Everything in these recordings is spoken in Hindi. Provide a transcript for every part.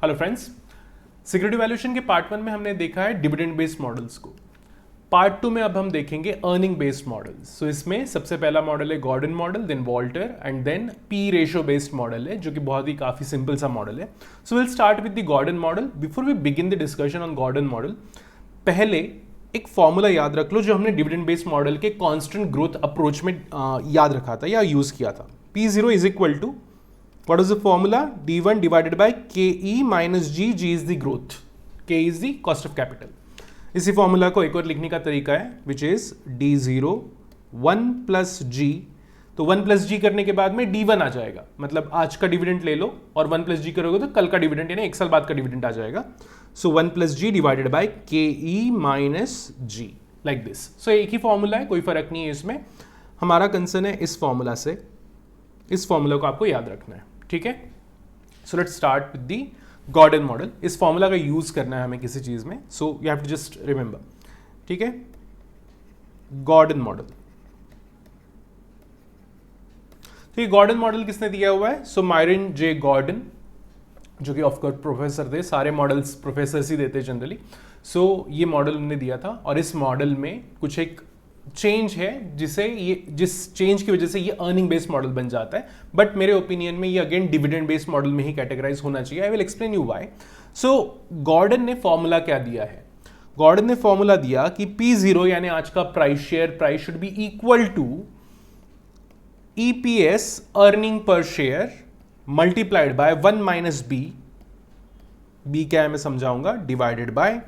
हेलो फ्रेंड्स, सिक्योरिटी वैल्यूएशन के पार्ट 1 में हमने देखा है डिविडेंड बेस्ड मॉडल्स को। पार्ट 2 में अब हम देखेंगे अर्निंग बेस्ड मॉडल्स। सो इसमें सबसे पहला मॉडल है Gordon model, then Walter and then P ratio based model है, जो कि बहुत ही काफी सिंपल सा मॉडल है। So will start with the Gordon model. Before we begin the discussion on Gordon model, पहले एक फॉर्मूला याद रख लो जो हमने डिविडेंड बेस्ड मॉडल के कांस्टेंट ग्रोथ अप्रोच में याद रखा था या यूज किया था। P0 is equal to what is the formula? D1 divided by KE minus G. G is the growth. K is the cost of capital. इसी फॉर्मूला को एक और लिखने का तरीका है which is D0 1 plus G. तो 1 plus G करने के बाद में D1 आ जाएगा, मतलब आज का डिविडेंड ले लो और 1 plus G करोगे तो कल का डिविडेंड यानी एक साल बाद का डिविडेंड आ जाएगा। So 1 plus G divided by KE minus G like this. So एक ही फॉर्मूला है, कोई फर्क नहीं है इसमें। हमारा कंसर्न है इस फॉर्मूला से, इस फॉर्मूला को आपको याद रखना है, ठीक है। So let's start with the Gordon model. इस फॉर्मूला का यूज करना है हमें किसी चीज में, so you have to just remember, ठीक है। गॉर्डन मॉडल, तो ये गॉर्डन मॉडल किसने दिया हुआ है? सो मायरन जे गॉर्डन, जो कि ऑफकोर्स प्रोफेसर थे, सारे मॉडल्स प्रोफेसर ही देते जनरली। सो ये मॉडल उन्होंने दिया था और इस मॉडल में कुछ एक चेंज है जिस चेंज की वजह से ये अर्निंग बेस्ड मॉडल बन जाता है। बट मेरे ओपिनियन में ये अगेन डिविडेंड बेस्ड मॉडल में ही कैटेगराइज होना चाहिए। I will explain you why. So Gordon ने फॉर्मूला क्या दिया है? गॉर्डन ने फॉर्मूला दिया कि P0 यानी आज का price should be equal to EPS earning पर share multiplied by 1 minus B, B क्या है मैं समझाऊंगा, divided by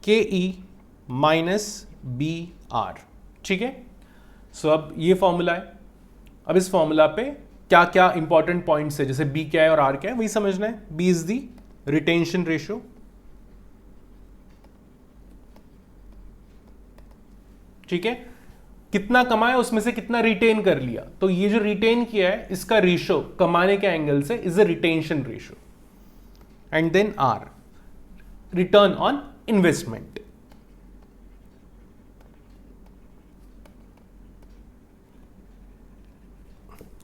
KE minus BR, ठीक है। सो अब ये फॉर्मूला है। अब इस फॉर्मूला पे क्या क्या इंपॉर्टेंट पॉइंट्स है, जैसे B क्या है और R क्या है, वही समझना है। B is the retention ratio, ठीक है। कितना कमाया उसमें से कितना रिटेन कर लिया, तो ये जो रिटेन किया है इसका रेशियो कमाने के एंगल से is a retention ratio. And then R, return on investment,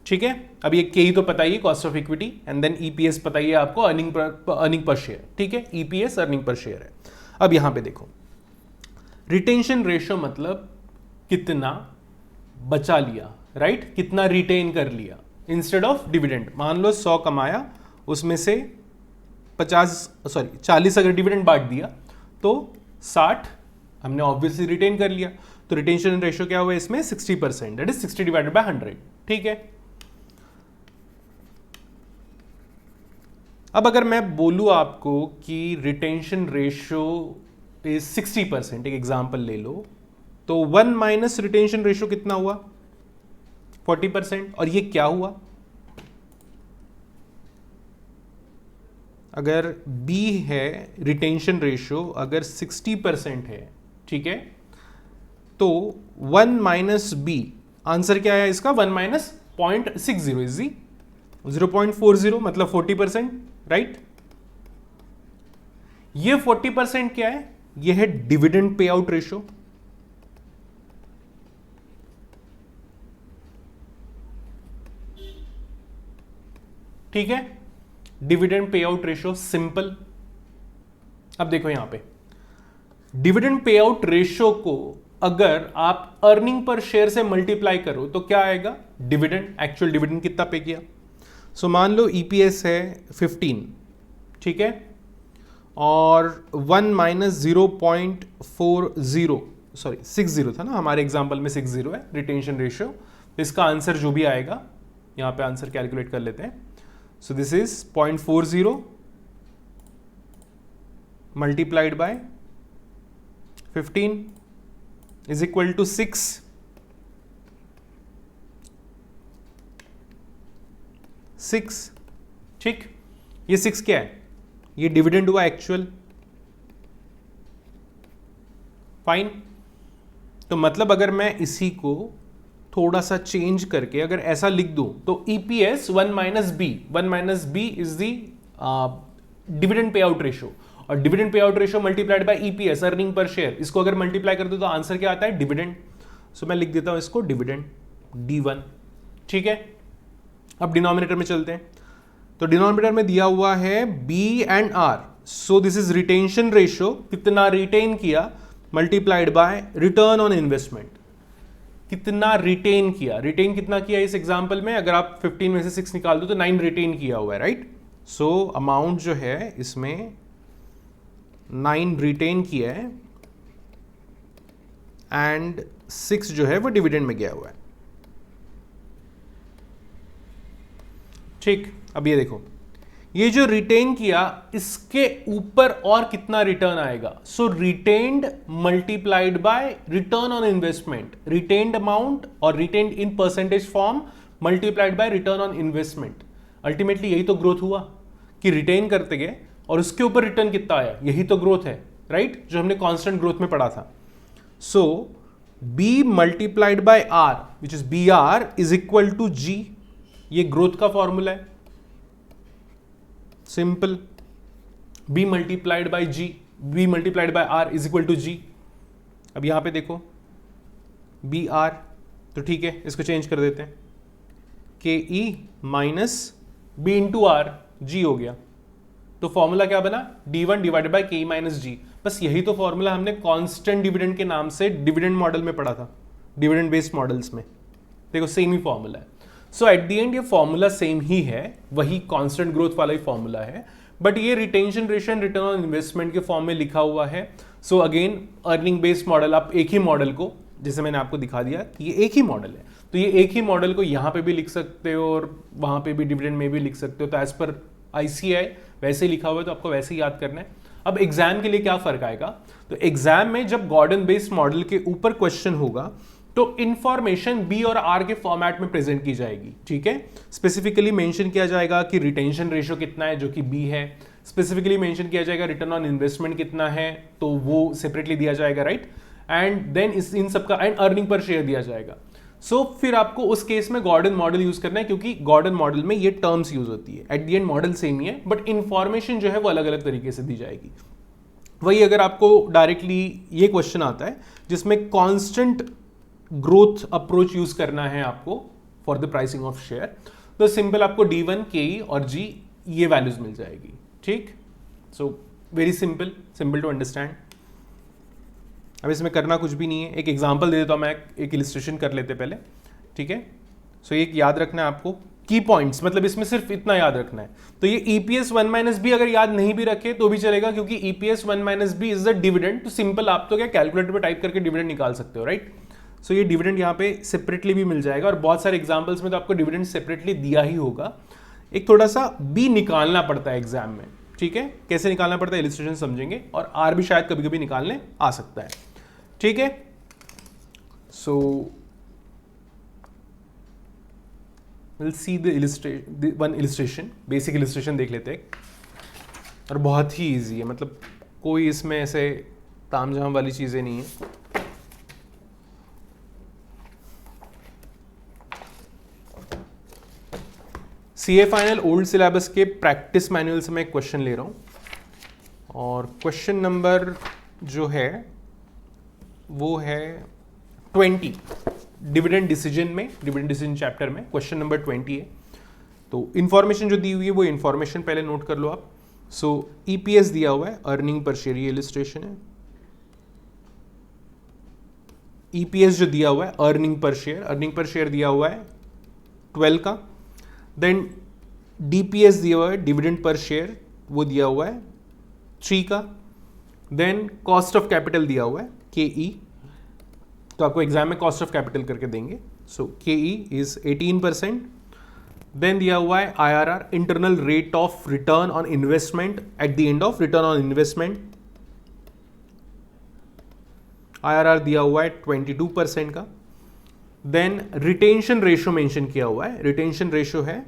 ठीक है। अब ये के ही तो पता ही है, cost of equity, and then EPS पता ही है आपको, अर्निंग पर शेयर, ठीक है। ईपीएस अर्निंग पर शेयर है। अब यहां पे देखो, रिटेंशन रेशियो मतलब कितना बचा लिया, राइट, कितना रिटेन कर लिया इंस्टेड ऑफ डिविडेंड। मान लो 100 कमाया, उसमें से 40 अगर डिविडेंड बांट दिया तो 60 हमने ऑब्वियसली रिटेन कर लिया। तो रिटेंशन रेशियो क्या हुआ इसमें? 60%, दैट इज 60 डिवाइडेड बाय 100, ठीक है। अब अगर मैं बोलूं आपको कि रिटेंशन रेशियो इज 60%, एक एग्जांपल ले लो, तो 1 माइनस रिटेंशन रेशियो कितना हुआ? 40%। और ये क्या हुआ? अगर B है रिटेंशन रेशियो, अगर 60% है, ठीक है, तो 1 माइनस B, आंसर क्या है इसका? 1 माइनस 0.60 इज 0.40, मतलब 40%, राइट। ये 40% क्या है? ये है डिविडेंड पे आउट रेशियो, ठीक है। Dividend pay out ratio simple. अब देखो यहां पे डिविडेंड पे आउट रेशियो को अगर आप अर्निंग पर शेयर से मल्टीप्लाई करो तो क्या आएगा? डिविडेंड, एक्चुअल डिविडेंड कितना पे किया। सो मान लो ईपीएस है 15, ठीक है, और 1 माइनस 0.40, सॉरी 60 था ना हमारे एग्जांपल में, 60 है रिटेंशन रेशियो। इसका आंसर जो भी आएगा, यहां पे आंसर कैलकुलेट कर लेते हैं। So this is 0.40 multiplied by 15 is equal to 6, ठीक। ये 6 क्या है? ये डिविडेंड हुआ एक्चुअल, फाइन। तो मतलब अगर मैं इसी को थोड़ा सा चेंज करके अगर ऐसा लिख दूं तो EPS 1 minus B is the dividend pay out ratio, और dividend pay out ratio multiplied by EPS earning पर शेयर, इसको अगर मल्टीप्लाई कर दो तो आंसर क्या आता है? डिविडेंड। सो मैं लिख देता हूं इसको डिविडेंड D1, ठीक है। अब डिनोमिनेटर में चलते हैं। तो डिनोमिनेटर में दिया हुआ है B and R, so this is retention ratio, कितना रिटेन किया multiplied by return on investment, कितना रिटेन किया, रिटेन कितना किया इस एग्जांपल में, अगर आप 15 में से 6 निकाल दो तो 9 रिटेन किया हुआ है, राइट। सो अमाउंट जो है इसमें 9 रिटेन किया है एंड 6 जो है वो डिविडेंड में गया हुआ है। ठीक, अब ये देखो, ये जो रिटेन किया इसके ऊपर और कितना रिटर्न आएगा, so retained multiplied by return on investment, retained amount और retained in percentage form multiplied by return on investment. Ultimately यही तो ग्रोथ हुआ कि रिटेन करते गए और उसके ऊपर रिटर्न कितना आया, यही तो ग्रोथ है, राइट, जो हमने कांस्टेंट ग्रोथ में पढ़ा था। So b multiplied by r which is b r is equal to g, ये ग्रोथ का फॉर्मूला है, simple, b multiplied by g, b multiplied by r is equal to g। अब यहां पे देखो बी आर, तो ठीक है इसको चेंज कर देते हैं, के E minus B into are, जी हो गया। तो फॉर्मूला क्या बना, d1 डिवाइडेड बाय के ई माइनस जी। बस यही तो फॉर्मूला हमने कांस्टेंट डिविडेंड के नाम से डिविडेंड मॉडल में पढ़ा था, डिविडेंड बेस्ड मॉडल्स में, देखो सेम ही फॉर्मूला है। सो एट द एंड ये फॉर्मूला सेम ही है, वही कांस्टेंट ग्रोथ वाला ही फॉर्मूला है, बट ये retention ratio and return on investment के फॉर्म में लिखा हुआ है। So again earning based model, आप एक ही मॉडल को, जैसे मैंने आपको दिखा दिया कि ये एक ही मॉडल है, तो ये एक ही मॉडल को यहाँ पे भी लिख सकते हो और वहाँ पे भी डिविडेंड में भी लिख सकते हो। तो एज पर ICAI वैसे ही लिखा हुआ है, तो आपको वैसे ही याद करना है। अब एग्जाम के लिए क्या फर्क आएगा, तो एग्जाम में जब गॉर्डन बेस्ड मॉडल के ऊपर क्वेश्चन होगा तो इंफॉर्मेशन बी और आर के फॉर्मेट में प्रेजेंट की जाएगी, ठीक है। स्पेसिफिकली मेंशन किया जाएगा कि रिटेंशन रेशियो कितना है जो कि बी है, स्पेसिफिकली मेंशन किया जाएगा रिटर्न ऑन इन्वेस्टमेंट कितना है तो वो सेपरेटली दिया जाएगा, राइट, एंड देन इन सबका एंड अर्निंग पर शेयर दिया जाएगा। सो फिर आपको उस केस में गॉर्डन मॉडल यूज करना है, क्योंकि गॉर्डन मॉडल में ये टर्म्स यूज होती है। At the end model same ही है, बट इंफॉर्मेशन जो है वो अलग अलग तरीके से दी जाएगी। वही अगर आपको डायरेक्टली ये क्वेश्चन आता है जिसमें कॉन्स्टेंट ग्रोथ अप्रोच यूज करना है आपको for the pricing of share, तो सिंपल आपको D1, KE और G ये वैल्यूज मिल जाएगी, ठीक। So very simple, simple to understand. अब इसमें करना कुछ भी नहीं है, एक एग्जांपल दे देता हूं मैं, एक इलिस्ट्रेशन कर लेते पहले, ठीक है। सो ये याद रखना है आपको की पॉइंट्स, मतलब इसमें सिर्फ इतना याद रखना है। तो ये EPS 1 - b अगर याद नहीं भी रखे तो भी चलेगा, क्योंकि EPS 1 - b is the dividend. तो सिंपल आप तो क्या कैलकुलेटर पे टाइप करके डिविडेंड निकाल सकते हो, राइट। सो ये डिविडेंड यहाँ पे सेपरेटली भी मिल जाएगा, और बहुत सारे एग्जांपल्स में तो आपको डिविडेंड सेपरेटली दिया ही होगा। एक थोड़ा सा बी निकालना पड़ता है एग्जाम में, ठीक है, कैसे निकालना पड़ता है इलिस्ट्रेशन समझेंगे, और आर भी शायद कभी कभी निकालने आ सकता है, ठीक है। So will see the one illustration, basic illustration देख लेते हैं, और बहुत ही ईजी है, मतलब कोई इसमें ऐसे तामझाम वाली चीजें नहीं है। CA फाइनल ओल्ड सिलेबस के प्रैक्टिस मैनुअल से मैं एक क्वेश्चन ले रहा हूँ, और क्वेश्चन नंबर जो है वो है 20, डिविडेंड डिसीजन में, डिविडेंड डिसीजन चैप्टर में क्वेश्चन नंबर 20 है। तो इन्फॉर्मेशन जो दी हुई है वो इन्फॉर्मेशन पहले नोट कर लो आप। सो EPS दिया हुआ है, अर्निंग पर शेयर, ये इलिस्ट्रेशन है। EPS जो दिया हुआ है अर्निंग पर शेयर दिया हुआ है 12 का। देन DPS दिया हुआ है, डिविडेंड पर शेयर, वो दिया हुआ है 3 का। देन कॉस्ट ऑफ कैपिटल दिया हुआ है KE, तो आपको एग्जाम में कॉस्ट ऑफ कैपिटल करके देंगे। सो KE इज 18%। देन दिया हुआ है IRR, internal rate of return on investment at the end of return on investment, IRR दिया हुआ है 22% का। देन रिटेंशन रेशियो मेंशन किया हुआ है, रिटेंशन रेशियो है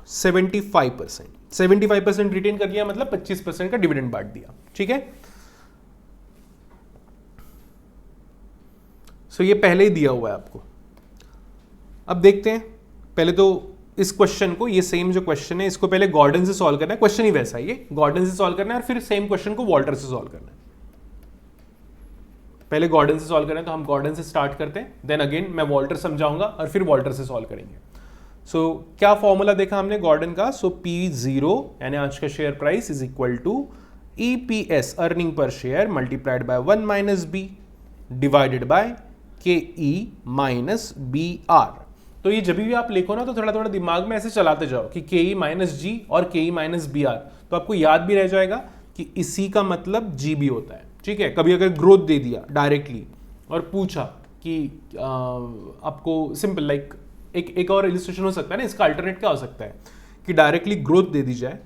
75%, 75% रिटेन कर लिया, मतलब 25% का डिविडेंड बांट दिया, ठीक है। सो ये पहले ही दिया हुआ है आपको। अब देखते हैं, पहले तो इस क्वेश्चन को, ये सेम जो क्वेश्चन है इसको पहले गॉर्डन से सॉल्व करना है, क्वेश्चन ही वैसा है, ये गॉर्डन से सॉल्व करना है, और फिर सेम क्वेश्चन को वॉल्टर से सॉल्व करना है। पहले गॉर्डन से सॉल्व करें तो हम गॉर्डन से स्टार्ट करते हैं, देन अगेन मैं वॉल्टर समझाऊंगा और फिर वॉल्टर से सॉल्व करेंगे। सो क्या फॉर्मूला देखा हमने गॉर्डन का? सो P0 यानी आज का share price is equal to EPS earning पर share multiplied by 1 minus B divided by KE minus BR। तो ये जब भी आप लिखो ना तो थोड़ा थोड़ा दिमाग में ऐसे चलाते जाओ कि KE माइनस G और KE माइनस BR, तो आपको याद भी रह जाएगा कि इसी का मतलब G भी होता है। ठीक है, कभी अगर ग्रोथ दे दिया डायरेक्टली और पूछा कि आपको सिंपल लाइक एक और इलिस्ट्रेशन हो सकता है ना, इसका अल्टरनेट क्या हो सकता है कि डायरेक्टली ग्रोथ दे दी जाए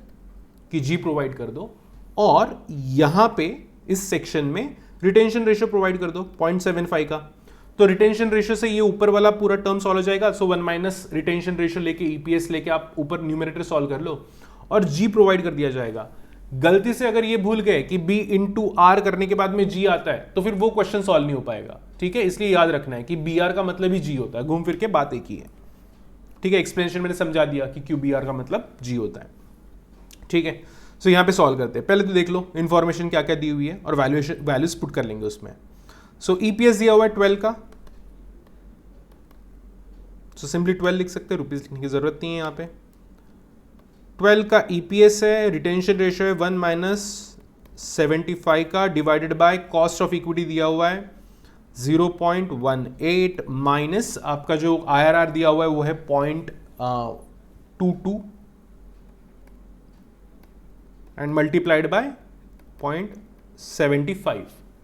कि G प्रोवाइड कर दो और यहां पे इस सेक्शन में रिटेंशन रेशियो प्रोवाइड कर दो 0.75 का, तो रिटेंशन रेशियो से ये ऊपर वाला पूरा टर्म सॉल्व हो जाएगा। सो 1 माइनस रिटेंशन रेशियो लेके EPS लेके आप ऊपर न्यूमरेटर सॉल्व कर लो और G प्रोवाइड कर दिया जाएगा। गलती से अगर ये भूल गए कि B इंटू आर करने के बाद में G आता है तो फिर वो क्वेश्चन सॉल्व नहीं हो पाएगा। ठीक है, इसलिए याद रखना है कि BR का मतलब ही G होता है, घूम फिर के बात एक ही है। ठीक है, एक्सप्लेनेशन मैंने समझा दिया कि QBR का मतलब G होता है। ठीक है, सो यहां पे सॉल्व करते हैं। पहले तो देख लो इन्फॉर्मेशन क्या क्या दी हुई है और वैल्यूज पुट कर लेंगे उसमें। सो EPS दिया हुआ है 12 का, सो सिंपली 12 लिख सकते हैं, रुपीज लिखने की जरूरत नहीं है यहाँ पे। 12 का EPS है, रिटेंशन रेशियो है 1 माइनस 75 का divided by cost of equity दिया हुआ है 0.18 माइनस आपका जो IRR दिया हुआ है वो है 0.22 and multiplied by 0.75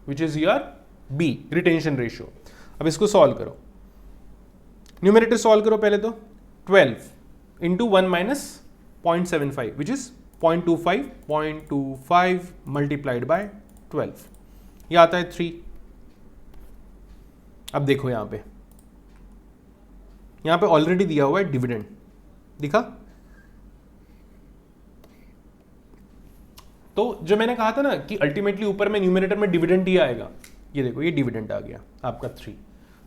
which is your B retention ratio. अब इसको सॉल्व करो, न्यूमरेटर सॉल्व करो पहले तो 12 into 1 minus 0.75 which is 0.25 multiplied by 12, ये आता है 3। अब देखो यहां पे ऑलरेडी दिया हुआ है डिविडेंड, दिखा? तो जो मैंने कहा था ना कि अल्टीमेटली ऊपर में न्यूमरेटर में डिविडेंड ही आएगा, ये देखो ये डिविडेंड आ गया आपका 3।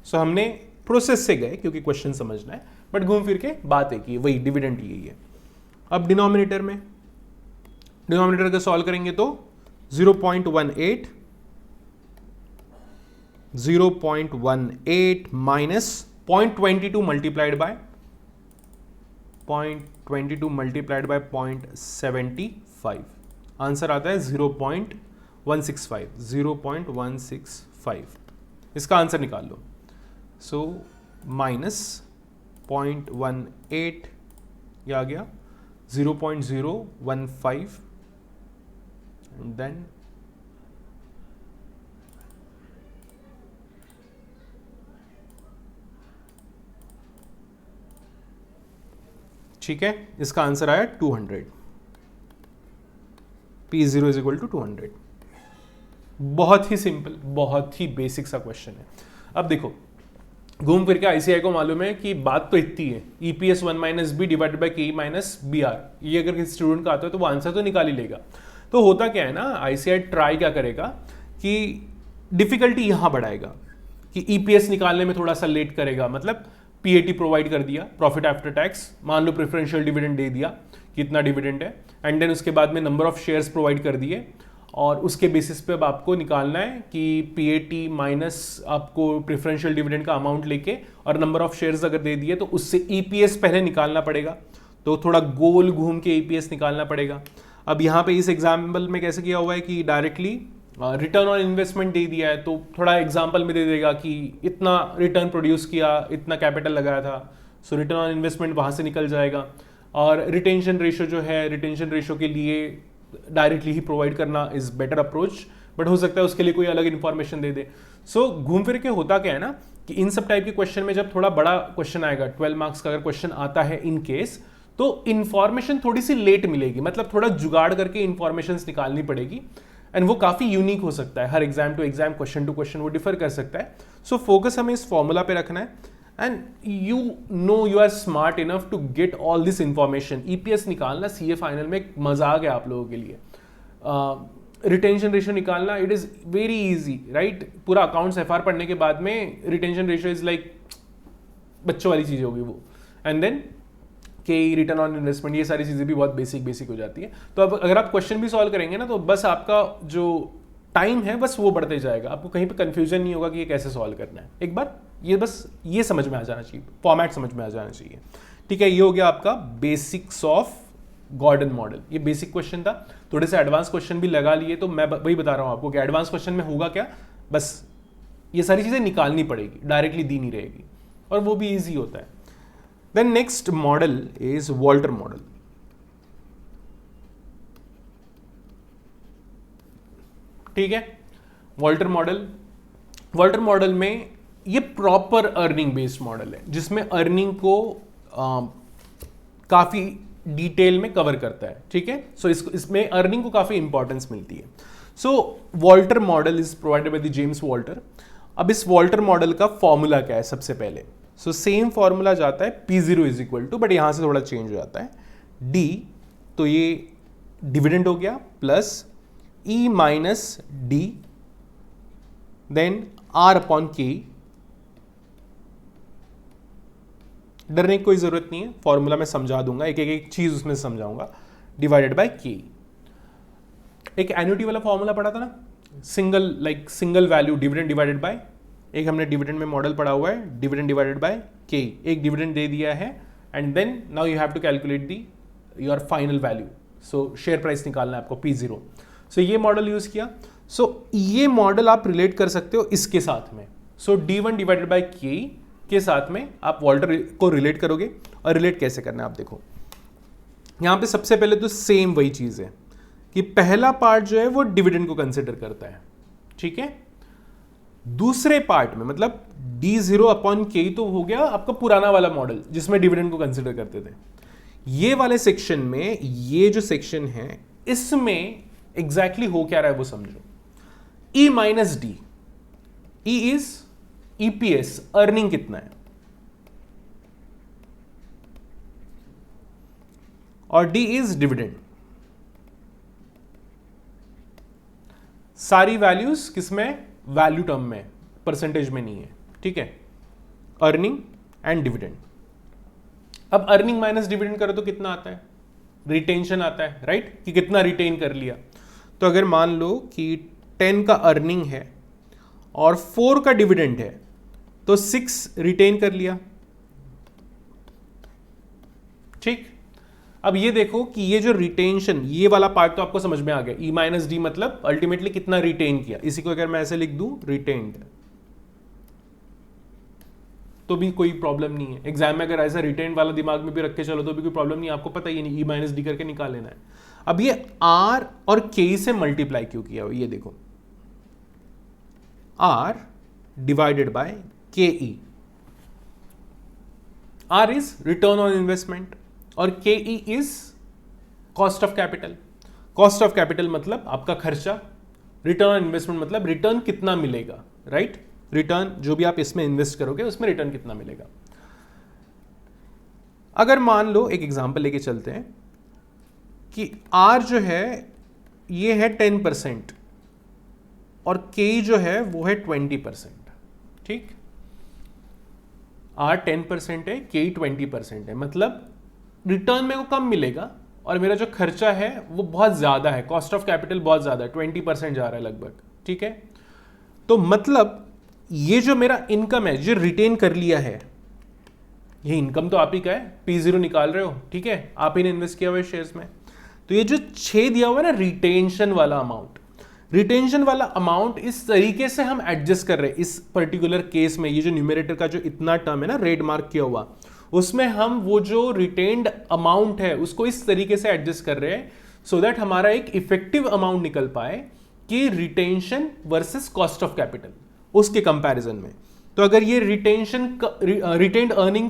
सो हमने प्रोसेस से गए क्योंकि क्वेश्चन समझना है, बट घूम फिर के बात एक ही, वही डिविडेंड यही है। अब डिनोमिनेटर का सॉल्व करेंगे तो 0.18 माइनस 0.22 मल्टीप्लाइड बाय 0.75, आंसर आता है 0.165। इसका आंसर निकाल लो। सो माइनस 0.18 ये आ गया 0.015 एंड देन ठीक है, इसका आंसर आया 200। P0 is equal to 200। बहुत ही सिंपल, बहुत ही बेसिक सा क्वेश्चन है। अब देखो घूम फिर के ICI को मालूम है कि बात तो इतनी है, EPS 1 minus B divided by KE minus BR, ये अगर किसी स्टूडेंट का आता है तो वो आंसर तो निकाल ही लेगा। तो होता क्या है ना, ICI ट्राई क्या करेगा कि डिफिकल्टी यहां बढ़ाएगा कि EPS निकालने में थोड़ा सा लेट करेगा, मतलब PAT प्रोवाइड कर दिया, प्रॉफिट आफ्टर टैक्स, मान लो प्रेफरेंशियल डिविडेंड दे दिया कि इतना डिविडेंड है, एंड देन उसके बाद में नंबर ऑफ शेयर्स प्रोवाइड कर दिए और उसके बेसिस पे अब आपको निकालना है कि PAT माइनस आपको प्रेफरेंशियल डिविडेंड का अमाउंट लेके और नंबर ऑफ शेयर्स अगर दे दिए तो उससे EPS पहले निकालना पड़ेगा, तो थोड़ा गोल घूम के EPS निकालना पड़ेगा। अब यहाँ पे इस एग्जाम्पल में कैसे किया हुआ है कि डायरेक्टली रिटर्न ऑन इन्वेस्टमेंट दे दिया है, तो थोड़ा एग्जाम्पल में दे देगा कि इतना रिटर्न प्रोड्यूस किया, इतना कैपिटल लगाया था, सो रिटर्न ऑन इन्वेस्टमेंट वहाँ से निकल जाएगा। और रिटेंशन रेशियो जो है, रिटेंशन रेशियो के लिए डायरेक्टली ही प्रोवाइड करना इज बेटर अप्रोच, बट हो सकता है उसके लिए कोई अलग इन्फॉर्मेशन दे दे। सो घूम फिर के होता क्या है ना कि इन सब टाइप के क्वेश्चन में जब थोड़ा बड़ा क्वेश्चन आएगा, 12 मार्क्स का अगर क्वेश्चन आता है इन केस, तो इन्फॉर्मेशन थोड़ी सी लेट मिलेगी, मतलब थोड़ा जुगाड़ करके इन्फॉर्मेशन निकालनी पड़ेगी, एंड वो काफी यूनिक हो सकता है, हर exam to exam, question to question वो डिफर कर सकता है। सो फोकस हमें इस फॉर्मूला पे रखना है, and you know you are smart enough to get all this information. EPS निकालना CA फाइनल में एक मजाक है आप लोगों के लिए, रिटेंशन रेशियो निकालना it is very easy, right? पूरा अकाउंट्स FR पढ़ने के बाद में रिटेंशन रेशियो इज लाइक बच्चों वाली चीज होगी वो, and then KE return on investment, ये सारी चीजें भी बहुत बेसिक हो जाती है। तो अब अगर आप क्वेश्चन भी सॉल्व करेंगे ना, तो बस आपका जो टाइम है बस वो बढ़ते जाएगा, आपको कहीं पे कंफ्यूजन नहीं होगा कि ये कैसे सॉल्व करना है। एक बार ये बस ये समझ में आ जाना चाहिए, फॉर्मेट समझ में आ जाना चाहिए। ठीक है, ये हो गया आपका बेसिक्स ऑफ गॉर्डन मॉडल। ये बेसिक क्वेश्चन था, थोड़े से एडवांस क्वेश्चन भी लगा लिए, तो मैं वही बता रहा हूं आपको कि एडवांस क्वेश्चन में होगा क्या, बस ये सारी चीजें निकालनी पड़ेगी, डायरेक्टली दी नहीं रहेगी, और वो भी ईजी होता है। Then next model is Walter model. ठीक है, वॉल्टर मॉडल में ये प्रॉपर अर्निंग बेस्ड मॉडल है, जिसमें अर्निंग को काफी डिटेल में कवर करता है। ठीक है, सो इसमें अर्निंग को काफी इंपॉर्टेंस मिलती है। So Walter model is provided by the James Walter. अब इस वॉल्टर मॉडल का फॉर्मूला क्या है सबसे पहले, सो सेम फॉर्मूला जाता है P0 is equal to, but यहां से थोड़ा चेंज हो जाता है, D, तो ये डिविडेंड हो गया, plus E minus D, then R upon K। डरने की कोई जरूरत नहीं है, फॉर्मूला मैं समझा दूंगा, एक चीज उसमें समझाऊंगा, डिवाइडेड बाय K। एक एन्युटी वाला फॉर्मूला पढ़ा था ना, single value dividend divided by, एक हमने डिविडेंड में मॉडल पढ़ा हुआ है, डिविडेंड डिवाइडेड बाय K। एक डिविडेंड दे दिया है, and then now you have to calculate the your final value, so share price निकालना है आपको P0। सो ये मॉडल यूज किया। सो ये मॉडल आप रिलेट कर सकते हो इसके साथ में, सो D1 डिवाइडेड बाय K के साथ में आप वॉल्टर को रिलेट करोगे। और रिलेट कैसे करना है आप देखो, यहां पे सबसे पहले तो सेम वही चीज है कि पहला पार्ट जो है वो डिविडेंड को कंसिडर करता है। ठीक है, दूसरे पार्ट में मतलब D0 अपॉन K तो हो गया आपका पुराना वाला मॉडल जिसमें डिविडेंड को कंसिडर करते थे। ये वाले सेक्शन में, ये जो सेक्शन है इसमें एग्जैक्टली हो क्या रहा है वो समझो। E minus D, E is EPS, earning कितना है, और D इज डिविडेंड। सारी वैल्यूज किसमें, वैल्यू टर्म में, परसेंटेज में नहीं है। ठीक है, अर्निंग एंड डिविडेंड। अब अर्निंग माइनस डिविडेंड करो तो कितना आता है, रिटेंशन आता है, राइट, कि कितना रिटेन कर लिया। तो अगर मान लो कि 10 का अर्निंग है और 4 का डिविडेंड है, तो 6 रिटेन कर लिया। ठीक, अब ये देखो कि ये जो रिटेंशन, ये वाला पार्ट तो आपको समझ में आ गया, E माइनस डी मतलब अल्टीमेटली कितना रिटेन किया। इसी को अगर मैं ऐसे लिख दूं रिटेन्ड, तो भी कोई प्रॉब्लम नहीं है। एग्जाम में अगर ऐसा रिटेन वाला दिमाग में भी रख के चलो तो भी कोई प्रॉब्लम नहीं है, आपको पता ही नहीं, E माइनस डी करके निकाल लेना है। अब ये R और K से मल्टीप्लाई क्यों किया हो, ये देखो, R divided by KE। R is return on investment और KE is cost of capital. Cost of capital मतलब आपका खर्चा, रिटर्न ऑन इन्वेस्टमेंट मतलब रिटर्न कितना मिलेगा, राइट, रिटर्न जो भी आप इसमें इन्वेस्ट करोगे उसमें रिटर्न कितना मिलेगा। अगर मान लो एक एग्जांपल लेके चलते हैं कि R जो है ये है 10% और K जो है वो है 20%। ठीक, R 10% है, K 20% है, मतलब रिटर्न मेरे को कम मिलेगा और मेरा जो खर्चा है वो बहुत ज्यादा है, कॉस्ट ऑफ कैपिटल बहुत ज्यादा है, 20% जा रहा है लगभग। ठीक है, तो मतलब ये जो मेरा इनकम है जो रिटेन कर लिया है, ये इनकम तो आप ही का है, P0 निकाल रहे हो, ठीक है, आप ही ने इन्वेस्ट किया हुआ है शेयर्स में। तो ये जो 6 दिया हुआ है ना रिटेंशन वाला अमाउंट, रिटेंशन वाला अमाउंट इस तरीके से हम एडजस्ट कर रहे हैं इस पर्टिकुलर केस में। ये जो न्यूमरेटर का जो इतना टर्म है ना रेड मार्क किया हुआ, उसमें हम वो जो रिटेन्ड अमाउंट है उसको इस तरीके से एडजस्ट कर रहे हैं सो दैट हमारा एक इफेक्टिव अमाउंट निकल पाए कि retention versus cost of capital उसके कंपैरिजन में। तो अगर ये रिटेन्ड अर्निंग,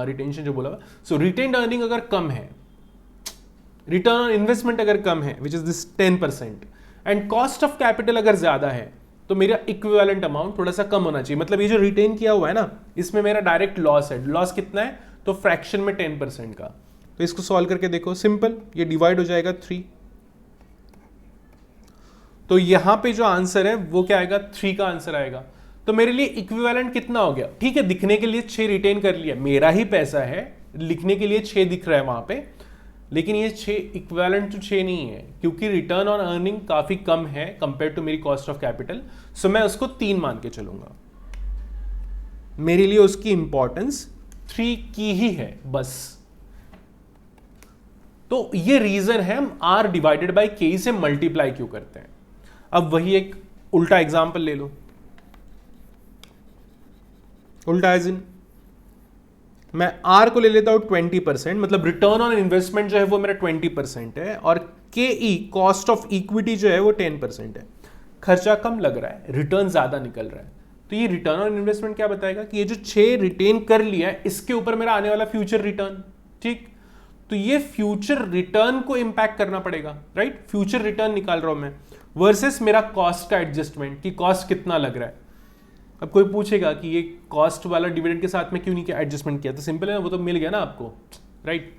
रिटेंशन जो बोला, सो रिटेन्ड अर्निंग अगर कम है, रिटर्न ऑन इन्वेस्टमेंट अगर कम है which is this 10%, and cost of capital अगर ज्यादा है, तो मेरा इक्विवेलेंट अमाउंट थोड़ा सा कम होना चाहिए। मतलब ये जो रिटेन किया हुआ है ना, इसमें मेरा डायरेक्ट लॉस है। लॉस कितना है, तो फ्रैक्शन में 10% का। तो इसको सॉल्व करके देखो, सिंपल, ये डिवाइड हो जाएगा 3। तो यहां पे जो आंसर है वो क्या आएगा, 3 का आंसर आएगा। तो मेरे लिए इक्विवेलेंट कितना हो गया, ठीक है, दिखने के लिए 6 रिटेन कर लिया, मेरा ही पैसा है, लिखने के लिए 6 दिख रहा है वहां पे, लेकिन ये 6 इक्विवेलेंट टू 6 नहीं है, क्योंकि रिटर्न ऑन अर्निंग काफी कम है कंपेयर टू मेरी कॉस्ट ऑफ कैपिटल, सो मैं उसको 3 मान के चलूंगा। मेरे लिए उसकी इंपॉर्टेंस 3 की ही है बस। तो ये रीजन है हम R डिवाइडेड बाई के से मल्टीप्लाई क्यों करते हैं। अब वही एक उल्टा एग्जाम्पल ले लो। उल्टा एज इन मैं R को ले लेता हूं 20%, मतलब रिटर्न ऑन इन्वेस्टमेंट जो है वो मेरा 20% है, और KE कॉस्ट ऑफ इक्विटी जो है वो 10% है। खर्चा कम लग रहा है, रिटर्न ज्यादा निकल रहा है। तो ये रिटर्न ऑन इन्वेस्टमेंट क्या बताएगा कि ये जो 6 रिटेन कर लिया है इसके ऊपर मेरा आने वाला फ्यूचर रिटर्न, ठीक। तो ये फ्यूचर रिटर्न को इंपैक्ट करना पड़ेगा, राइट। फ्यूचर रिटर्न निकाल रहा हूं मैं वर्सेस मेरा कॉस्ट का एडजस्टमेंट कि कॉस्ट कितना लग रहा है। अब कोई पूछेगा कि ये कॉस्ट वाला डिविडेंड के साथ में क्यों नहीं किया, एडजस्टमेंट किया, तो सिंपल है, वो तो मिल गया ना आपको, राइट।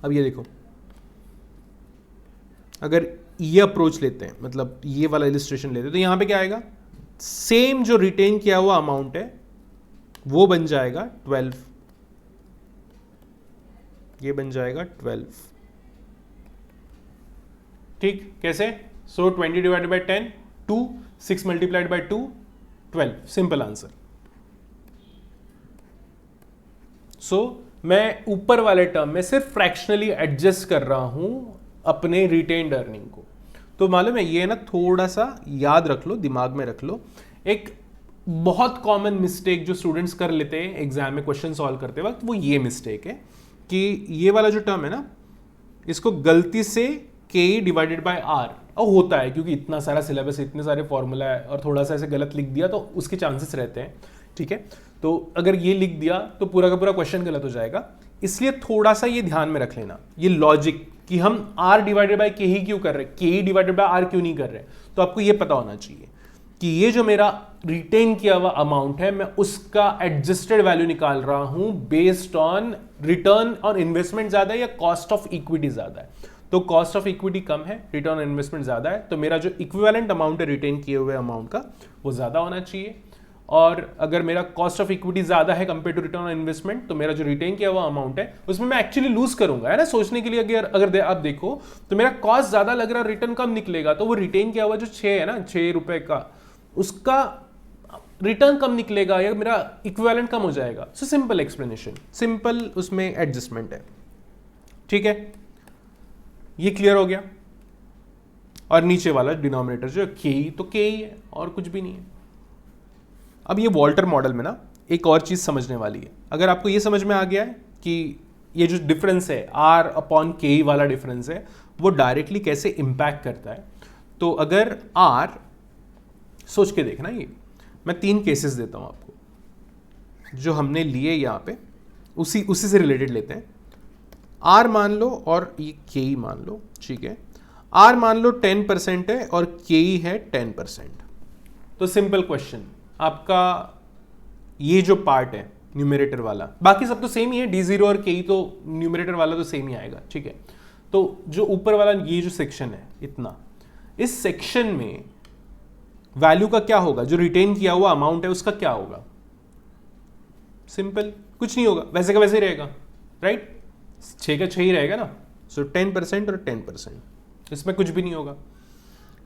अब ये देखो, अगर ये अप्रोच लेते हैं, मतलब ये वाला इलिस्ट्रेशन लेते हैं, तो यहां पे क्या आएगा, सेम जो रिटेन किया हुआ अमाउंट है वो बन जाएगा 12, ये बन जाएगा 12, ठीक। कैसे, so 20 divided by 10 2, 6 multiplied by 2 12, simple answer. So मैं ऊपर वाले टर्म में सिर्फ फ्रैक्शनली एडजस्ट कर रहा हूं अपने रिटेन्ड अर्निंग को। तो मालूम है ये ना, थोड़ा सा याद रख लो, दिमाग में रख लो। एक बहुत कॉमन मिस्टेक जो स्टूडेंट्स कर लेते हैं एग्जाम में क्वेश्चन सॉल्व करते वक्त, वो ये मिस्टेक है कि ये वाला जो टर्म है ना, इसको गलती से के डिवाइडेड बाय आर, और होता है क्योंकि इतना सारा सिलेबस, इतने सारे फॉर्मूला है, और थोड़ा सा ऐसे गलत लिख दिया तो उसके चांसेस रहते हैं, ठीक है। तो अगर ये लिख दिया तो पूरा का पूरा क्वेश्चन गलत हो जाएगा, इसलिए थोड़ा सा ये ध्यान में रख लेना, ये लॉजिक कि हम r डिवाइडेड बाय के ही क्यों कर रहे हैं, के डिवाइडेड बाय r क्यों नहीं कर रहे। तो आपको ये पता होना चाहिए कि ये जो मेरा रिटेन किया हुआ अमाउंट है, मैं उसका एडजस्टेड वैल्यू निकाल रहा हूं based on return on investment ज्यादा है या कॉस्ट ऑफ इक्विटी ज्यादा है। तो कॉस्ट ऑफ इक्विटी कम है, रिटर्न ऑन इन्वेस्टमेंट ज्यादा है, तो मेरा जो इक्विवेलेंट अमाउंट है रिटेन किए हुए अमाउंट का वो ज्यादा होना चाहिए। और अगर मेरा कॉस्ट ऑफ इक्विटी ज्यादा है compare to return on investment, तो मेरा जो रिटेन किया हुआ अमाउंट है उसमें मैं एक्चुअली लूज करूंगा, है ना। सोचने के लिए अगर आप देखो तो मेरा कॉस्ट ज्यादा लग रहा है, रिटर्न कम निकलेगा, तो वो रिटेन किया हुआ जो 6 है ना, 6 रुपए का, उसका रिटर्न कम निकलेगा या मेरा इक्विवेलेंट कम हो जाएगा। सो सिंपल एक्सप्लेनेशन, सिंपल उसमें एडजस्टमेंट है, ठीक है। ये क्लियर हो गया। और नीचे वाला डिनोमिनेटर जो के ही, तो के ही है और कुछ भी नहीं है। अब ये वॉल्टर मॉडल में ना एक और चीज समझने वाली है। अगर आपको ये समझ में आ गया है कि ये जो डिफरेंस है R अपॉन के ही वाला डिफरेंस है वो डायरेक्टली कैसे इंपैक्ट करता है, तो अगर R, सोच के देखना, ये मैं 3 केसेस देता हूं आपको जो हमने लिए यहां पे, उसी से रिलेटेड लेते हैं। R मान लो और ये के ही मान लो, ठीक है। R मान लो 10% है और के ही है 10%। तो सिंपल क्वेश्चन, आपका ये जो पार्ट है न्यूमरेटर वाला, बाकी सब तो सेम ही है, D0 और के ही, तो न्यूमरेटर वाला तो सेम ही आएगा, ठीक है। तो जो ऊपर वाला ये जो सेक्शन है इतना, इस सेक्शन में वैल्यू का क्या होगा, जो रिटेन किया हुआ अमाउंट है उसका क्या होगा। सिंपल, कुछ नहीं होगा, वैसे का वैसे ही रहेगा, राइट। 6 का 6 ही रहेगा ना। सो 10% और 10%, इसमें कुछ भी नहीं होगा।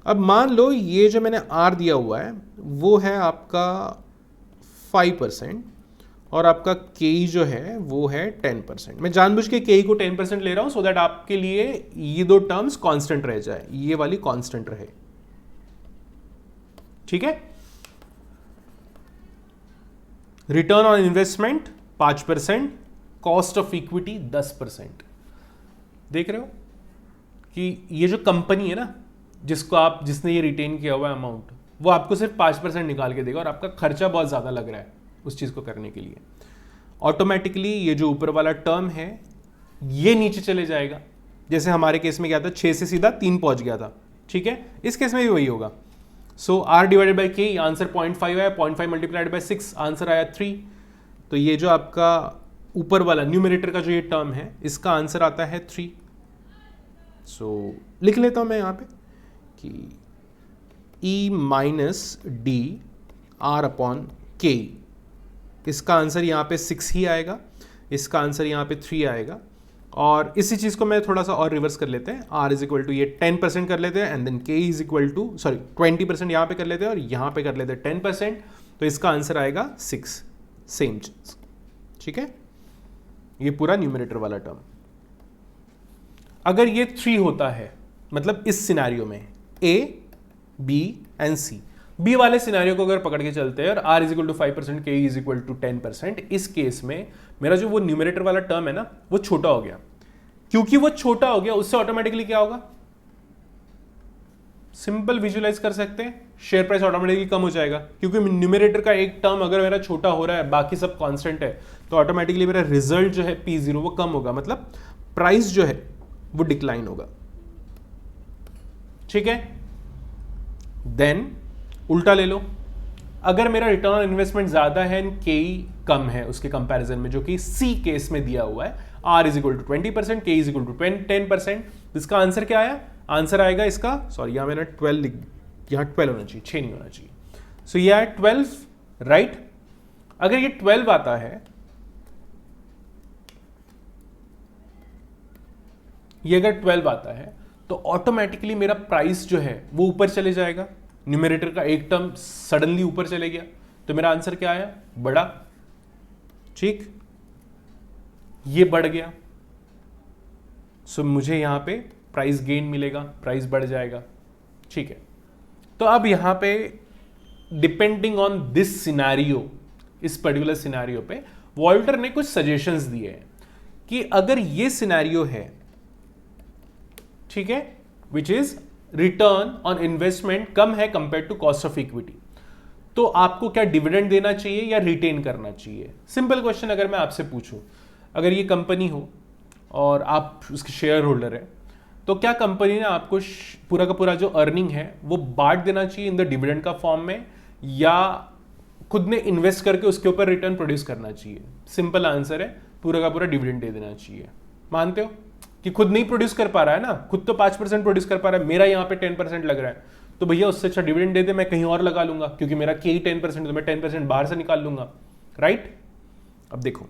अब मान लो ये जो मैंने R दिया हुआ है वो है आपका 5% और आपका के जो है वो है 10%। मैं जानबूझ के के को 10% ले रहा हूं सो दैट आपके लिए ये दो टर्म्स कांस्टेंट रह जाए, ये वाली कांस्टेंट रहे, ठीक है। Return on investment 5%, cost of equity 10%। देख रहे हो कि ये जो कंपनी है ना, जिसने ये रिटेन किया हुआ अमाउंट, वो आपको सिर्फ 5% निकाल के देगा और आपका खर्चा बहुत ज़्यादा लग रहा है उस चीज़ को करने के लिए। ऑटोमेटिकली ये जो ऊपर वाला टर्म है ये नीचे चले जाएगा। जैसे हमारे केस में क्या था, 6 से सीधा 3 पहुंच गया था, ठीक है। इस केस में भी वही होगा। सो R डिवाइडेड बाई के, आंसर 0.5 आया, 0.5 मल्टीप्लाइड बाई 6, आंसर आया 3। तो ये जो आपका ऊपर वाला न्यूमरेटर का जो ये टर्म है इसका आंसर आता है 3। सो लिख लेता हूं मैं यहाँ पे कि E minus D R upon के, इसका आंसर यहाँ पे 6 ही आएगा, इसका आंसर यहाँ पे 3 आएगा। और इसी चीज़ को मैं थोड़ा सा और रिवर्स कर लेते हैं, r इज इक्वल टू ये 10% कर लेते हैं and then k is equal to 20% यहाँ पे कर लेते हैं और यहाँ पे कर लेते हैं 10%, तो इसका आंसर आएगा 6, सेम चीज। ठीक है, ये पूरा न्यूमरेटर वाला टर्म। अगर ये 3 होता है, मतलब इस सिनेरियो में a, b and c, B वाले सिनेरियो को अगर पकड़ के चलते हैं और r is equal to 5%, k is equal to 10%, इस केस में मेरा जो वो न्यूमरेटर वाला टर्म है ना, वो छोटा हो गया। क्योंकि वो छोटा हो गया, उससे ऑटोमेटिकली क्या होगा, सिंपल विजुअलाइज कर सकते हैं, शेयर प्राइस ऑटोमेटिकली कम हो जाएगा। क्योंकि न्यूमरेटर का एक टर्म अगर मेरा छोटा हो रहा है, बाकी सब कांस्टेंट है, तो ऑटोमेटिकली मेरा रिजल्ट जो है P0 वो कम होगा, मतलब प्राइस जो है वो डिक्लाइन होगा। ठीक है, देन उल्टा ले लो, अगर मेरा रिटर्न ऑन इन्वेस्टमेंट ज्यादा है एंड के कम है उसके कंपैरिजन में, जो कि सी केस में दिया हुआ है, आर इज इक्वल टू 20%, के इज इक्वल टू 10%, इसका आंसर क्या आया, आंसर आएगा इसका, सॉरी यहां मैंने 12 लिख, यहां 12 होना चाहिए, 6 नहीं होना चाहिए। सो ये है 12, राइट। अगर ये 12 आता है, ये अगर 12 आता है तो ऑटोमेटिकली मेरा प्राइस जो है वो ऊपर चले जाएगा, न्यूमरेटर का एक टर्म सडनली ऊपर चले गया, तो मेरा आंसर क्या आया, बड़ा। ठीक, ये बढ़ गया, सो मुझे यहां पे प्राइस गेन मिलेगा, प्राइस बढ़ जाएगा। ठीक है, तो अब यहां पे डिपेंडिंग ऑन दिस सिनेरियो, इस पर्टिकुलर सिनेरियो पे वॉल्टर ने कुछ सजेशंस दिए हैं कि अगर ये सिनेरियो है, ठीक है, which is return on investment कम है compare to cost of equity, तो आपको क्या डिविडेंड देना चाहिए या रिटेन करना चाहिए। सिंपल क्वेश्चन अगर मैं आपसे पूछूं, अगर ये कंपनी हो और आप उसके शेयर होल्डर है, तो क्या कंपनी ने आपको पूरा का पूरा जो अर्निंग है वो बांट देना चाहिए इन द डिविडेंड का फॉर्म में, या खुद ने इन्वेस्ट करके उसके ऊपर रिटर्न प्रोड्यूस करना चाहिए। सिंपल आंसर है, पूरा का पूरा डिविडेंड दे देना चाहिए। मानते हो कि खुद नहीं प्रोड्यूस कर पा रहा है ना, खुद तो 5% प्रोड्यूस कर पा रहा है, मेरा यहाँ पे 10% लग रहा है, तो भैया उससे अच्छा डिविडेंड दे दे, मैं कहीं और लगा लूंगा, क्योंकि मेरा के ही 10%, तो मैं 10% बाहर से निकाल लूंगा, राइट। अब देखो,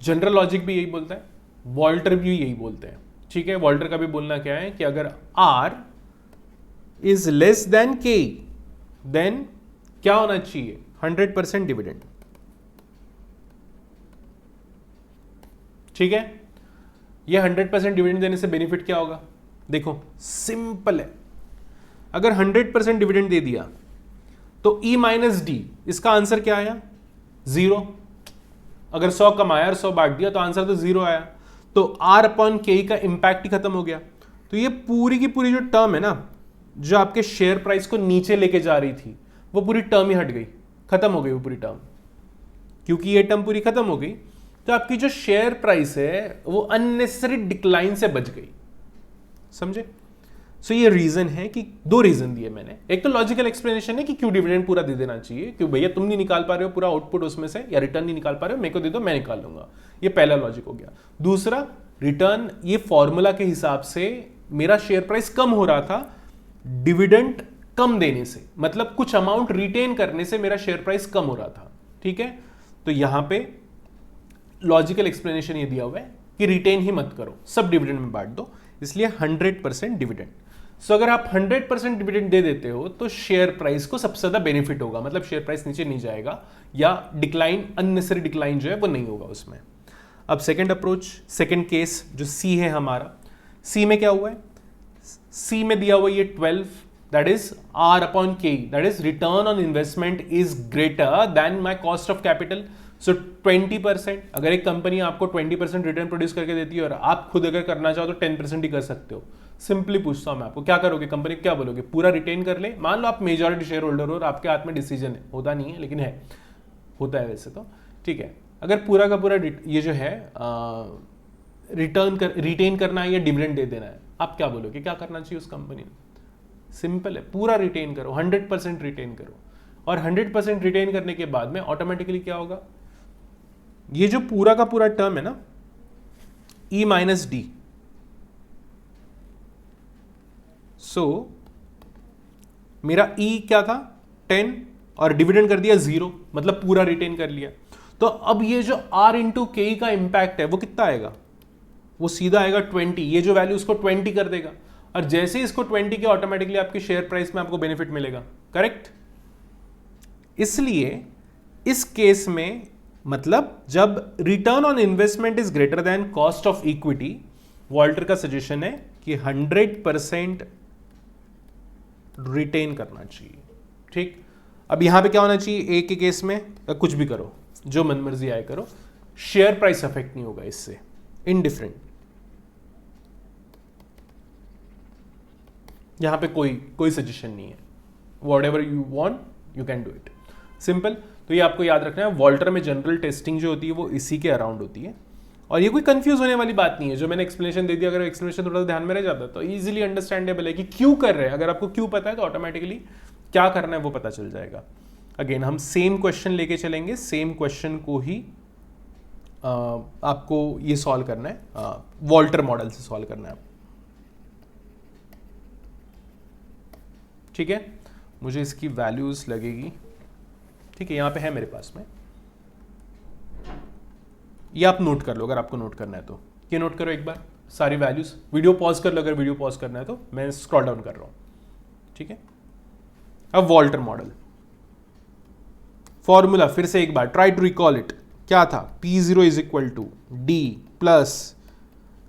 जनरल लॉजिक भी यही बोलता है, वॉल्टर भी यही बोलते हैं। ठीक है, वॉल्टर का भी बोलना क्या है कि अगर R is less than K, then क्या होना चाहिए, 100% डिविडेंड। ठीक है, ये 100% डिविडेंड देने से बेनिफिट क्या होगा, देखो सिंपल है, अगर 100% डिविडेंड दे दिया तो E माइनस डी, इसका आंसर क्या आया, 0। अगर 100 कमाया और 100 बांट दिया तो आंसर तो 0 आया, तो R अपॉन के का इंपैक्ट ही खत्म हो गया। तो ये पूरी की पूरी जो टर्म है ना, जो आपके शेयर प्राइस को नीचे लेके जा रही थी, वो पूरी टर्म ही हट गई, खत्म हो गई वो पूरी टर्म। क्योंकि ये टर्म पूरी खत्म हो गई, तो आपकी जो शेयर प्राइस है वो अननेसेसरी डिक्लाइन से बच गई। समझे। सो ये रीजन है कि दो रीजन दिए मैंने, एक तो लॉजिकल एक्सप्लेनेशन है कि क्यों डिविडेंड पूरा दे देना चाहिए, क्यों भैया तुम नहीं निकाल पा रहे हो पूरा आउटपुट उसमें से, या रिटर्न नहीं निकाल पा रहे हो, मेरे को दे दो मैं निकाल लूंगा, ये पहला लॉजिक हो गया। दूसरा, रिटर्न ये फॉर्मूला के हिसाब से मेरा शेयर प्राइस कम हो रहा था डिविडेंड कम देने से, मतलब कुछ अमाउंट रिटेन करने से मेरा शेयर प्राइस कम हो रहा था। ठीक है, तो यहां पे लॉजिकल एक्सप्लेनेशन ये दिया हुआ है कि रिटेन ही मत करो, सब डिविडेंड में बांट दो, इसलिए 100% डिविडेंड। सो अगर आप 100% डिविडेंड दे देते हो तो शेयर प्राइस को सबसे ज्यादा बेनिफिट होगा, मतलब शेयर प्राइस नीचे नहीं जाएगा या डिक्लाइन, अननेसेसरी डिक्लाइन जो है वो नहीं होगा उसमें। अब सेकंड अप्रोच, सेकंड केस जो सी है हमारा, सी में क्या हुआ है, सी में दिया हुआ ये 12, that is R upon K, that is return on investment is greater than my cost of capital. So 20%, अगर एक कंपनी आपको 20% रिटर्न प्रोड्यूस करके देती है और आप खुद अगर करना चाहो तो 10% ही कर सकते हो। सिंपली पूछता हूं मैं आपको, क्या करोगे, कंपनी क्या बोलोगे, पूरा रिटेन कर ले। मान लो आप मेजॉरिटी शेयर होल्डर हो और आपके हाथ में डिसीजन है, होता नहीं है लेकिन है, होता है वैसे तो, ठीक है। अगर पूरा का पूरा ये जो है रिटेन करना है या डिविडेंड दे देना है, आप क्या बोलोगे, क्या करना चाहिए उस कंपनी में। सिंपल है, पूरा रिटेन करो, 100% रिटेन करो, और 100% रिटेन करने के बाद में ऑटोमेटिकली क्या होगा, ये जो पूरा का पूरा टर्म है ना, E माइनस डी, सो मेरा E क्या था 10 और डिविडेंड कर दिया 0, मतलब पूरा रिटेन कर लिया, तो अब ये जो R इंटू के का इंपैक्ट है वो कितना आएगा, वो सीधा आएगा 20, ये जो वैल्यू उसको 20 कर देगा, और जैसे ही इसको 20 के ऑटोमेटिकली आपकी शेयर प्राइस में आपको बेनिफिट मिलेगा, करेक्ट। इसलिए इस केस में मतलब जब return on investment is greater then cost of equity, Walter का सजेशन है कि 100% रिटेन करना चाहिए, ठीक। अब यहां पे क्या होना चाहिए, ए के केस में कुछ भी करो, जो मनमर्जी आए करो, शेयर प्राइस अफेक्ट नहीं होगा इससे, इनडिफरेंट, यहां पे कोई सजेशन नहीं है, what ever you want you can do it, simple. तो ये आपको याद रखना है, वॉल्टर में जनरल टेस्टिंग जो होती है वो इसी के अराउंड होती है, और ये कोई कंफ्यूज होने वाली बात नहीं है। जो मैंने एक्सप्लेनेशन दे दिया, अगर एक्सप्लेनेशन थोड़ा सा ध्यान में रह जाता तो इजीली अंडरस्टैंडेबल है कि क्यों कर रहे हैं। अगर आपको क्यों पता है तो ऑटोमेटिकली क्या करना है वो पता चल जाएगा। अगेन हम सेम क्वेश्चन लेके चलेंगे, सेम क्वेश्चन को ही आपको ये सॉल्व करना है, वॉल्टर मॉडल से सॉल्व करना है, ठीक है। मुझे इसकी वैल्यूज लगेगी, ठीक है, यहां पे है मेरे पास में, ये आप नोट कर लो अगर आपको नोट करना है तो, ये नोट करो एक बार सारी वैल्यूज, वीडियो पॉज कर लो अगर वीडियो पॉज करना है तो, मैं स्क्रॉल डाउन कर रहा हूं, ठीक है। अब वॉल्टर मॉडल फॉर्मूला फिर से एक बार ट्राई टू रिकॉल इट, क्या था, P0 is equal to D plus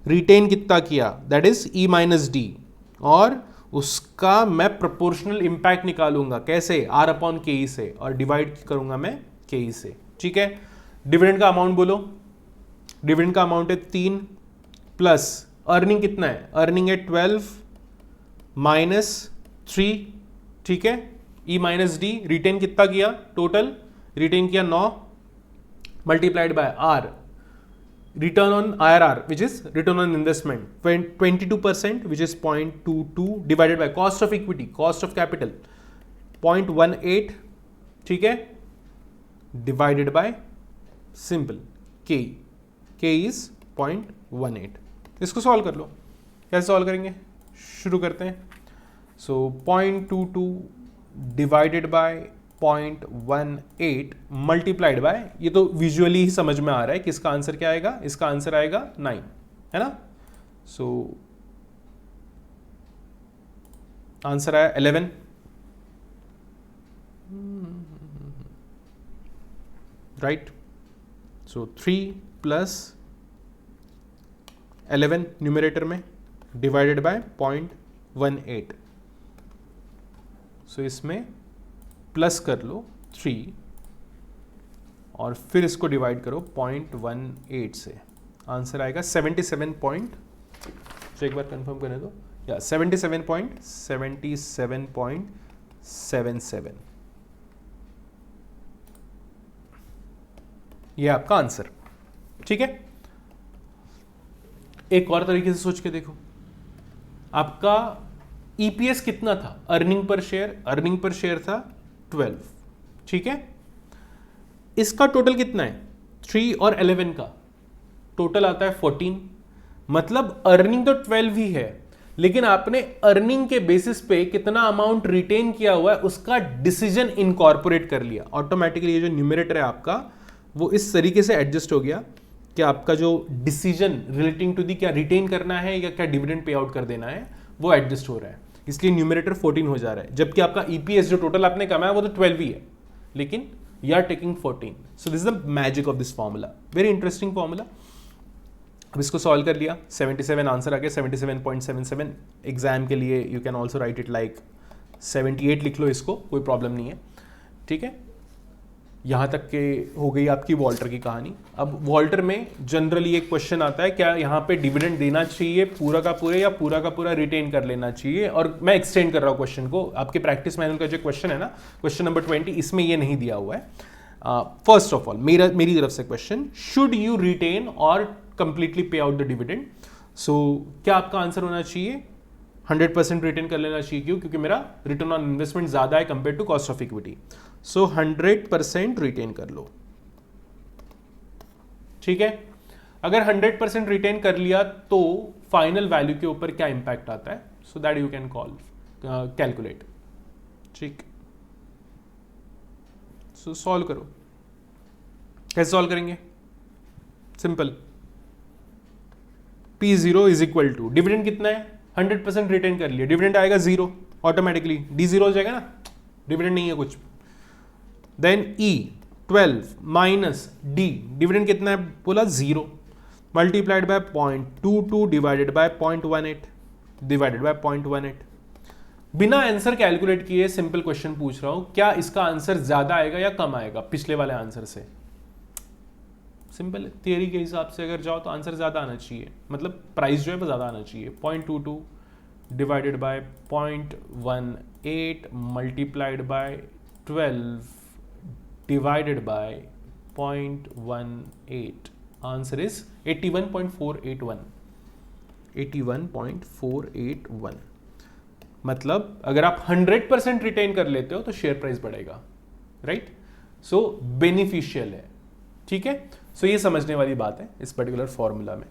retain कितना किया, that is E minus D, और उसका मैं प्रोपोर्शनल इंपैक्ट निकालूंगा, कैसे, R अपॉन के से, और डिवाइड करूंगा मैं के से, ठीक है। डिविडेंड का अमाउंट बोलो, डिविडेंड का अमाउंट है 3 प्लस अर्निंग कितना है, अर्निंग है 12 माइनस 3, ठीक है, E माइनस डी, रिटेन कितना किया, टोटल रिटेन किया 9 multiplied by R, return on IRR which is return on investment 22% which is 0.22 divided by cost of equity, cost of capital 0.18, ठीक है, divided by simple K is 0.18। इसको सॉल्व कर लो, कैसे सॉल्व करेंगे, शुरू करते हैं। सो 0.22 डिवाइडेड बाय 0.18 मल्टीप्लाइड बाय, ये तो विजुअली ही समझ में आ रहा है कि इसका आंसर क्या आएगा, इसका आंसर आएगा 9, है ना। सो आंसर आया 11, राइट। सो 3 प्लस 11 न्यूमरेटर में डिवाइडेड बाय 0.18, सो इसमें प्लस कर लो 3 और फिर इसको डिवाइड करो 0.18 से, आंसर आएगा 77 पॉइंट, तो एक बार कंफर्म करने दो, या 77.77, ये आपका आंसर, ठीक है। एक और तरीके से सोच के देखो, आपका ईपीएस कितना था, अर्निंग पर शेयर था 12, ठीक है। इसका टोटल कितना है, 3 और 11 का टोटल आता है 14, मतलब अर्निंग तो 12 ही है, लेकिन आपने अर्निंग के बेसिस पे कितना अमाउंट रिटेन किया हुआ है उसका डिसीजन इनकॉर्पोरेट कर लिया। ऑटोमेटिकली ये जो न्यूमरेटर है आपका वो इस तरीके से एडजस्ट हो गया कि आपका जो डिसीजन रिलेटिंग टू दी क्या रिटेन करना है या क्या डिविडेंड पे आउट कर देना है वो एडजस्ट हो रहा है, इसलिए न्यूमरेटर 14 हो जा रहा है, जबकि आपका ईपीएस जो टोटल आपने कमाया वो तो 12 ही है, लेकिन you are taking 14। So this is the magic of this formula, very interesting formula. अब इसको सॉल्व कर लिया, 77 आंसर आ गया 77.77। एग्जाम के लिए you can also right it like 78 लिख लो, इसको कोई प्रॉब्लम नहीं है, ठीक है। यहाँ तक के हो गई आपकी वॉल्टर की कहानी। अब वॉल्टर में जनरली एक क्वेश्चन आता है, क्या यहाँ पे डिविडेंड देना चाहिए पूरा का पूरा या पूरा का पूरा रिटेन कर लेना चाहिए, और मैं एक्सटेंड कर रहा हूँ क्वेश्चन को, आपके प्रैक्टिस मैनुअल का जो क्वेश्चन है ना, क्वेश्चन नंबर 20, इसमें ये नहीं दिया हुआ है। फर्स्ट ऑफ ऑल मेरी तरफ से क्वेश्चन, शुड यू रिटेन और कंप्लीटली पे आउट द डिविडेंड। सो क्या आपका आंसर होना चाहिए 100% रिटेन कर लेना चाहिए, क्यों, क्योंकि मेरा रिटर्न ऑन इन्वेस्टमेंट ज्यादा है compare to cost of equity. So 100% retain कर लो, ठीक है। अगर 100% रिटेन कर लिया तो फाइनल वैल्यू के ऊपर क्या इंपैक्ट आता है, so that you can call calculate, ठीक। सो सॉल्व करो, कैसे सॉल्व करेंगे? Simple, P0 is equal to dividend कितना है, 100% रिटेन कर लिया, डिविडेंड आएगा 0, ऑटोमेटिकली D0 हो जाएगा ना, डिविडेंड नहीं है कुछ। Then E 12 minus D, dividend कितना है बोला 0, multiplied by 0.22 divided by 0.18 divided by 0.18। बिना आंसर कैलकुलेट किए सिंपल क्वेश्चन पूछ रहा हूं, क्या इसका आंसर ज्यादा आएगा या कम आएगा पिछले वाले आंसर से? सिंपल, थियरी के हिसाब से अगर जाओ तो आंसर ज्यादा आना चाहिए, मतलब प्राइस जो है वो ज्यादा आना चाहिए। 0.22 divided by 0.18 multiplied by 12 divided by 0.18, answer is 81.481। 81.481 मतलब अगर आप 100% रिटेन कर लेते हो तो शेयर प्राइस बढ़ेगा, राइट? सो बेनिफिशियल है, ठीक है? सो ये समझने वाली बात है इस पर्टिकुलर फॉर्मूला में।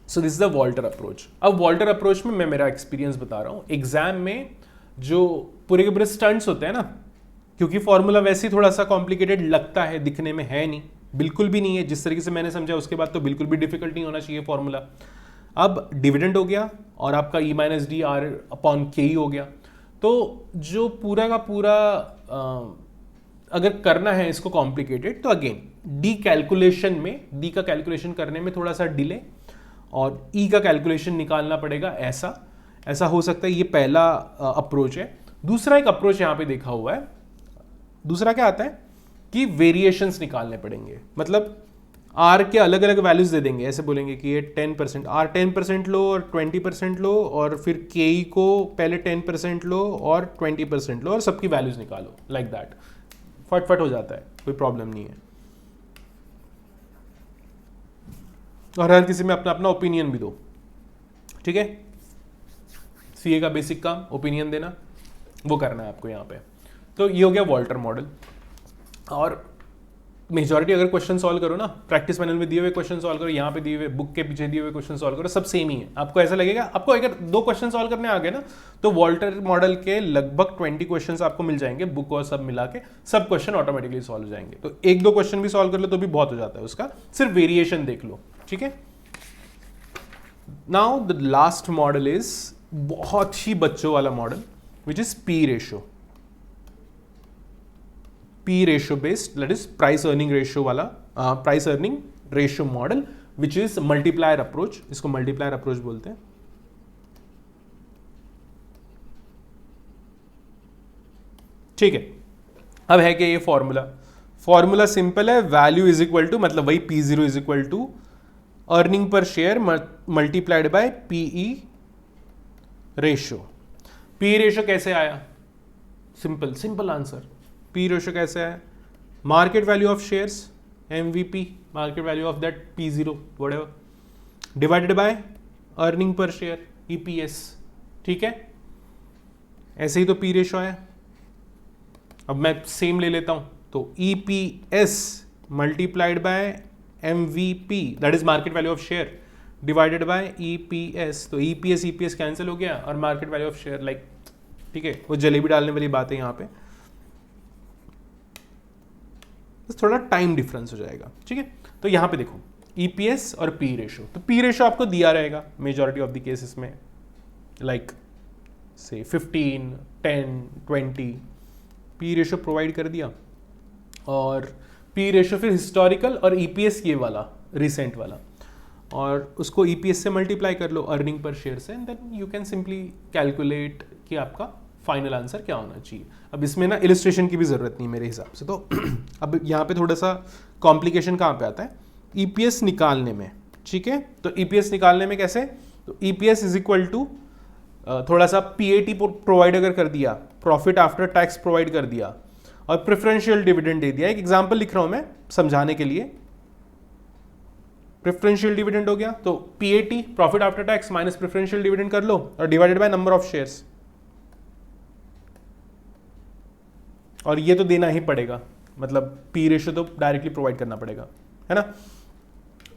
सो this is the Walter approach. अब वॉल्टर अप्रोच में मैं मेरा एक्सपीरियंस बता रहा हूं। एग्जाम में जो पूरे के पूरे स्टंट्स होते हैं ना, क्योंकि फॉर्मूला वैसे ही थोड़ा सा कॉम्प्लिकेटेड लगता है, दिखने में है नहीं, बिल्कुल भी नहीं है, जिस तरीके से मैंने समझा उसके बाद तो बिल्कुल भी डिफिकल्ट नहीं होना चाहिए फॉर्मूला। अब डिविडेंड हो गया और आपका E minus D R upon के ही हो गया, तो जो पूरा का पूरा अगर करना है इसको कॉम्प्लिकेटेड तो अगेन डी कैलकुलेशन में, डी का कैलकुलेशन करने में थोड़ा सा डिले और ई का कैलकुलेशन निकालना पड़ेगा। ऐसा हो सकता है। ये पहला अप्रोच है। दूसरा एक अप्रोच यहां पे देखा हुआ है, दूसरा क्या आता है कि वेरिएशंस निकालने पड़ेंगे, मतलब आर के अलग अलग वैल्यूज दे देंगे, ऐसे बोलेंगे कि ये 10% आर 10% लो और 20% लो, और फिर के ई को पहले 10% लो और 20% लो और सबकी वैल्यूज निकालो, लाइक दैट। फटफट हो जाता है, कोई प्रॉब्लम नहीं है। और हर किसी में अपना अपना ओपिनियन भी दो, ठीक है? सीए का बेसिक काम ओपिनियन देना, वो करना है आपको यहाँ पे। तो ये हो गया वॉल्टर मॉडल। और मेजॉरिटी अगर क्वेश्चन सॉल्व करो ना, प्रैक्टिस पैनल में दिए हुए क्वेश्चन सॉल्व करो, यहाँ पे दिए हुए बुक के पीछे दिए हुए क्वेश्चन सॉल्व करो, सब सेम ही है। आपको ऐसा लगेगा, आपको अगर 2 क्वेश्चन सॉल्व करने आ गए ना तो वॉल्टर मॉडल के लगभग 20 क्वेश्चन आपको मिल जाएंगे, बुक और सब मिला के सब क्वेश्चन ऑटोमेटिकली सॉल्व हो जाएंगे। तो 1-2 क्वेश्चन भी सॉल्व कर लो तो भी बहुत हो जाता है उसका, सिर्फ वेरिएशन देख लो, ठीक है? Now the last model is बहुत ही बच्चों वाला model, which is P ratio. P ratio based, that is price earning ratio वाला price earning ratio model, which is multiplier approach। इसको multiplier approach बोलते हैं। ठीक है, अब है क्या ये फॉर्मूला सिंपल है, वैल्यू इज इक्वल टू, मतलब वही P0 is equal to earning पर share multiplied by PE ratio. P ratio कैसे आया? Simple answer. P रेशो कैसे है? Market value of shares MVP, market value of that P0 whatever, divided by earning पर शेयर EPS, ठीक है? ऐसे ही तो P रेशो है। अब मैं सेम ले लेता हूं, तो EPS multiplied by MVP, that is market value of share, divided by EPS। तो EPS कैंसिल हो गया और market value of share, like, ठीक है? वो जलेबी डालने वाली बात है यहाँ पे, थोड़ा टाइम डिफरेंस हो जाएगा, ठीक है? तो यहां पे देखो EPS और P रेशो, तो P रेशो आपको दिया रहेगा मेजॉरिटी ऑफ द केसेस में, लाइक से 15, 10, 20 P रेशो प्रोवाइड कर दिया, और P रेशो फिर हिस्टोरिकल और EPS ये वाला रिसेंट वाला, और उसको EPS से मल्टीप्लाई कर लो अर्निंग पर शेयर से, and then you can simply calculate कि आपका फाइनल आंसर क्या होना चाहिए। अब इसमें ना इलिस्ट्रेशन की भी जरूरत नहीं मेरे हिसाब से, तो अब यहाँ पे थोड़ा सा कॉम्प्लिकेशन कहाँ पे आता है? EPS निकालने में, ठीक है? तो EPS निकालने में कैसे? तो EPS इज इक्वल टू थोड़ा सा PAT प्रोवाइड अगर कर दिया, प्रॉफिट आफ्टर टैक्स प्रोवाइड कर दिया, और प्रेफरेंशियल डिविडेंड दे दिया। एक एग्जाम्पल लिख रहा हूं मैं समझाने के लिए। प्रेफरेंशियल डिविडेंड हो गया, तो PAT profit after tax minus preferential dividend कर लो और divided by number of shares, और ये तो देना ही पड़ेगा, मतलब P रेशो तो डायरेक्टली प्रोवाइड करना पड़ेगा, है ना?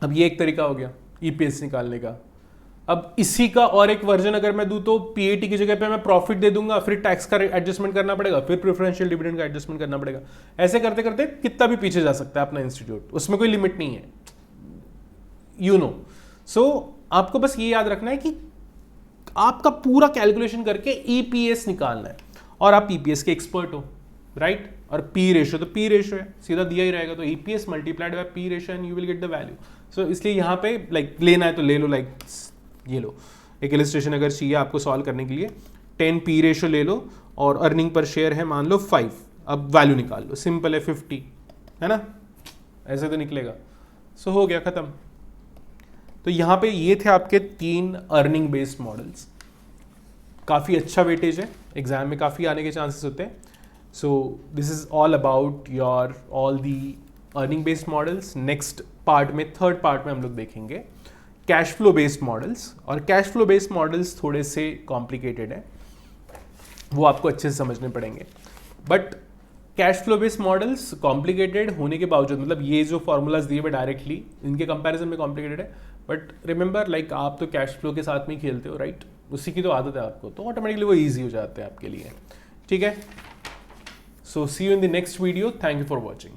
अब ये एक तरीका हो गया EPS निकालने का। अब इसी का और एक वर्जन अगर मैं दूं तो पीएटी की जगह पे मैं प्रॉफिट दे दूंगा, फिर टैक्स का एडजस्टमेंट करना पड़ेगा, फिर प्रेफरेंशियल डिविडेंड का एडजस्टमेंट करना पड़ेगा। ऐसे करते करते कितना भी पीछे जा सकता है अपना इंस्टीट्यूट, उसमें कोई लिमिट नहीं है, यू नो। सो आपको बस ये याद रखना है कि आपका पूरा कैलकुलेशन करके ईपीएस निकालना है, और आप ईपीएस के एक्सपर्ट हो, राइट। और पी रेशियो तो पी रेशियो है, सीधा दिया ही रहेगा, तो EPS multiplied by P ratio and you will get the value. So इसलिए यहाँ पे लाइक लेना है तो ले लो, लाइक ये लो एक इलस्ट्रेशन अगर चाहिए आपको सॉल्व करने के लिए, 10 पी रेशियो ले लो और अर्निंग पर शेयर है मान लो 5, अब वैल्यू निकाल लो, सिंपल है 50, है ना, ऐसे तो निकलेगा। सो हो गया खत्म। तो यहाँ पे ये थे आपके 3 अर्निंग बेस्ड मॉडल्स, काफ़ी अच्छा वेटेज है, एग्जाम में काफ़ी आने के चांसेस होते हैं। So this is all about your all the earning based models. Next part में, थर्ड पार्ट में हम लोग देखेंगे कैश फ्लो बेस्ड मॉडल्स, और कैश फ्लो बेस्ड मॉडल्स थोड़े से कॉम्प्लिकेटेड है, वो आपको अच्छे से समझने पड़ेंगे। But cash flow based models complicated होने के बावजूद, मतलब ये जो फॉर्मूलाज दिए हुए डायरेक्टली इनके कंपैरिजन में कॉम्प्लिकेटेड है, बट रिमेंबर लाइक आप तो कैश फ्लो के साथ में ही खेलते हो, राइट, उसी की तो आदत है आपको, तो ऑटोमेटिकली वो ईजी हो जाते हैं आपके लिए, ठीक है। So see you in the next video, thank you for watching.